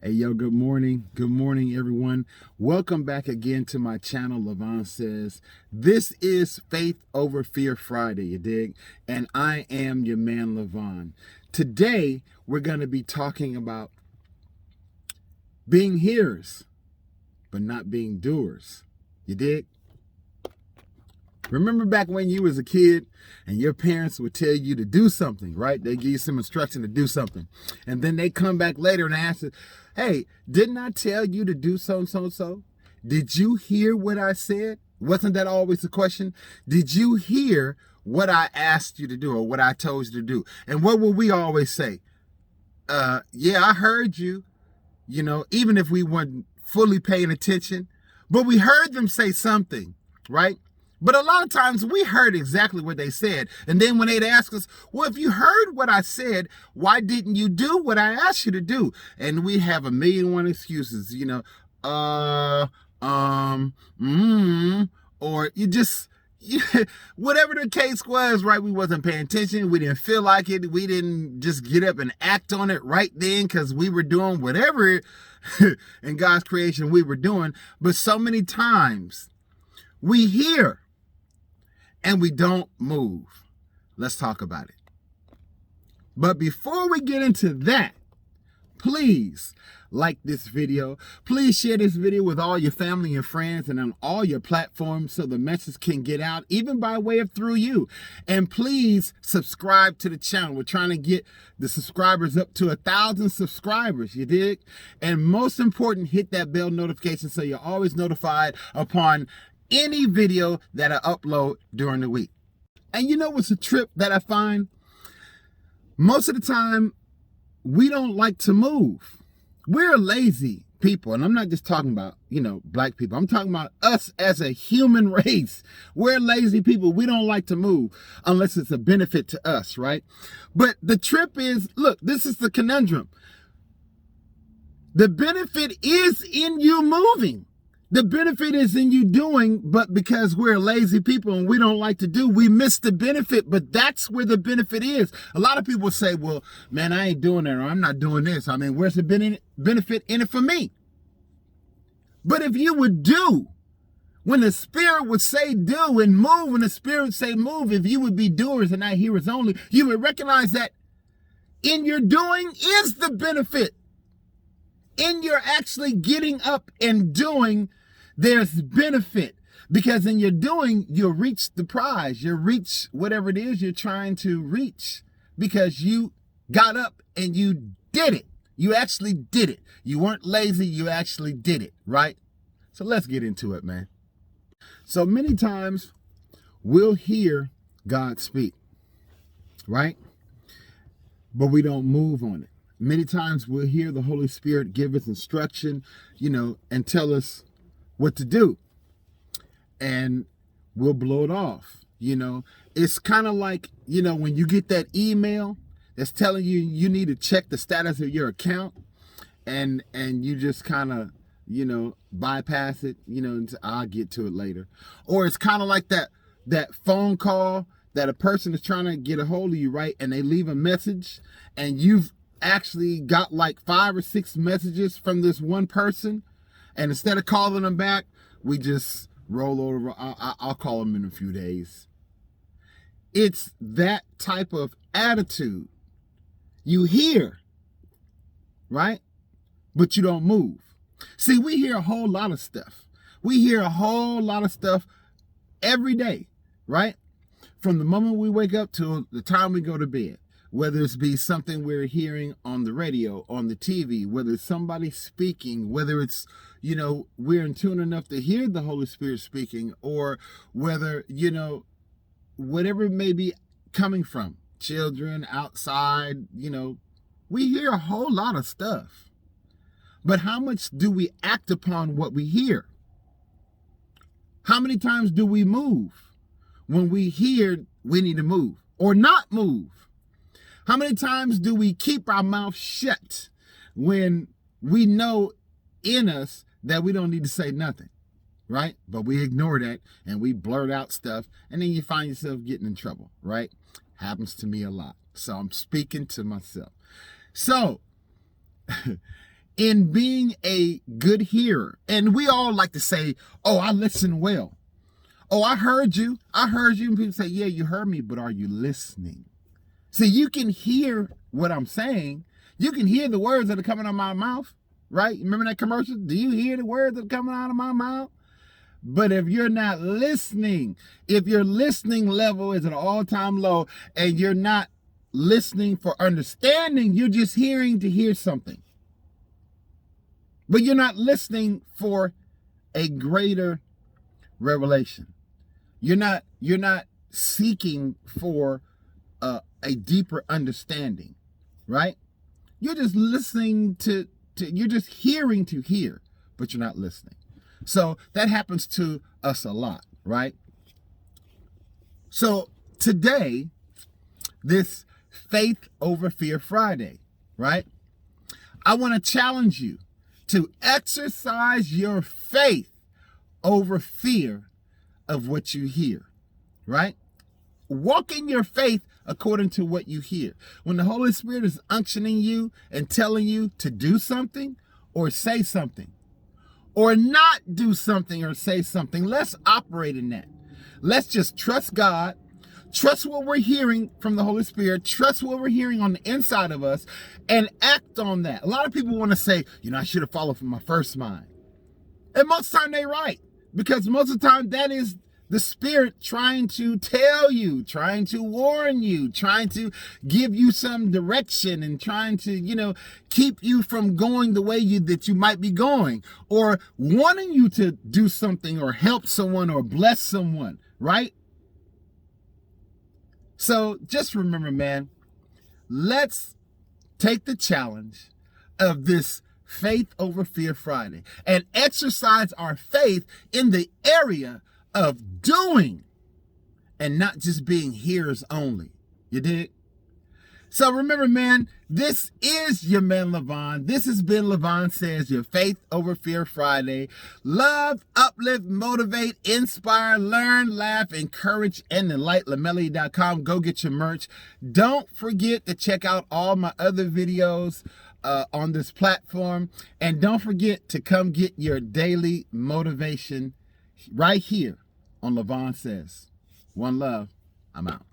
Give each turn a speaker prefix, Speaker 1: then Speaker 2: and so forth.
Speaker 1: Hey, yo, good morning. Good morning, everyone. Welcome back again to my channel, Levon Says. This is Faith Over Fear Friday, you dig? And I am your man, Levon. Today, we're going to be talking about being hearers, but not being doers. You dig? Remember back when you was a kid and your parents would tell you to do something, right? They give you some instruction to do something. And then they come back later and ask, hey, didn't I tell you to do so? Did you hear what I said? Wasn't that always the question? Did you hear what I asked you to do or what I told you to do? And what will we always say? Yeah, I heard you, even if we weren't fully paying attention, but we heard them say something, right? But a lot of times we heard exactly what they said. And then when they'd ask us, well, if you heard what I said, why didn't you do what I asked you to do? And we have a million and one excuses, or whatever the case was, right? We wasn't paying attention. We didn't feel like it. We didn't just get up and act on it right then because we were doing whatever in God's creation we were doing. But so many times we hear and we don't move. Let's talk about it. But before we get into that, please like this video. Please share this video with all your family and friends and on all your platforms so the message can get out, even by way of through you. And please subscribe to the channel. We're trying to get the subscribers up to 1,000 subscribers, you dig? And most important, hit that bell notification so you're always notified upon any video that I upload during the week. And you know what's a trip that I find? Most of the time, we don't like to move. We're lazy people. And I'm not just talking about, black people. I'm talking about us as a human race. We're lazy people. We don't like to move unless it's a benefit to us, right? But the trip is, look, this is the conundrum. The benefit is in you moving. The benefit is in you doing, but because we're lazy people and we don't like to do, we miss the benefit, but that's where the benefit is. A lot of people say, well, man, I ain't doing that, or I'm not doing this. I mean, where's the benefit in it for me? But if you would do, when the Spirit would say do and move, when the Spirit would say move, if you would be doers and not hearers only, you would recognize that in your doing is the benefit. In your actually getting up and doing, there's benefit, because in your doing, you'll reach the prize. You'll reach whatever it is you're trying to reach because you got up and you did it. You actually did it. You weren't lazy. You actually did it, right? So let's get into it, man. So many times we'll hear God speak, right? But we don't move on it. Many times we'll hear the Holy Spirit give us instruction, and tell us what to do. And we'll blow it off. It's kind of like, when you get that email that's telling you you need to check the status of your account and you just kind of, bypass it, and say, I'll get to it later. Or it's kind of like that phone call that a person is trying to get a hold of you, right? And they leave a message and you've actually got like 5 or 6 messages from this one person, and instead of calling them back, we just roll over. I'll call them in a few days. It's that type of attitude. You hear, right? But you don't move. See, we hear a whole lot of stuff. We hear a whole lot of stuff every day, right? From the moment we wake up to the time we go to bed. Whether it's be something we're hearing on the radio, on the TV, whether it's somebody speaking, whether it's, we're in tune enough to hear the Holy Spirit speaking, or whether, whatever it may be coming from, children, outside, we hear a whole lot of stuff. But how much do we act upon what we hear? How many times do we move when we hear we need to move or not move? How many times do we keep our mouth shut when we know in us that we don't need to say nothing, right? But we ignore that and we blurt out stuff, and then you find yourself getting in trouble, right? Happens to me a lot. So I'm speaking to myself. So in being a good hearer. And we all like to say, oh, I listen well. Oh, I heard you. I heard you. And people say, yeah, you heard me, but are you listening? See, you can hear what I'm saying. You can hear the words that are coming out of my mouth, right? Remember that commercial? Do you hear the words that are coming out of my mouth? But if you're not listening, if your listening level is at an all-time low and you're not listening for understanding, you're just hearing to hear something. But you're not listening for a greater revelation. You're not seeking for a deeper understanding, right? You're just listening to you're just hearing to hear, but you're not listening. So that happens to us a lot, right? So today, this Faith Over Fear Friday, right? I want to challenge you to exercise your faith over fear of what you hear, right? Walk in your faith according to what you hear. When the Holy Spirit is unctioning you and telling you to do something or say something, or not do something or say something, let's operate in that. Let's just trust God, trust what we're hearing from the Holy Spirit, trust what we're hearing on the inside of us, and act on that. A lot of people want to say, I should have followed from my first mind. And most of the time they're right, because most of the time that is the Spirit trying to tell you, trying to warn you, trying to give you some direction and trying to, keep you from going the way that you might be going, or wanting you to do something or help someone or bless someone, right? So just remember, man, let's take the challenge of this Faith Over Fear Friday and exercise our faith in the area of doing and not just being hearers only. You dig? So remember, man, this is your man Levon. This has been Levon Says, your Faith Over Fear Friday. Love, uplift, motivate, inspire, learn, laugh, encourage, and enlighten. LaMelody.com. Go get your merch. Don't forget to check out all my other videos on this platform. And don't forget to come get your daily motivation right here on Levon Says. One love. I'm out.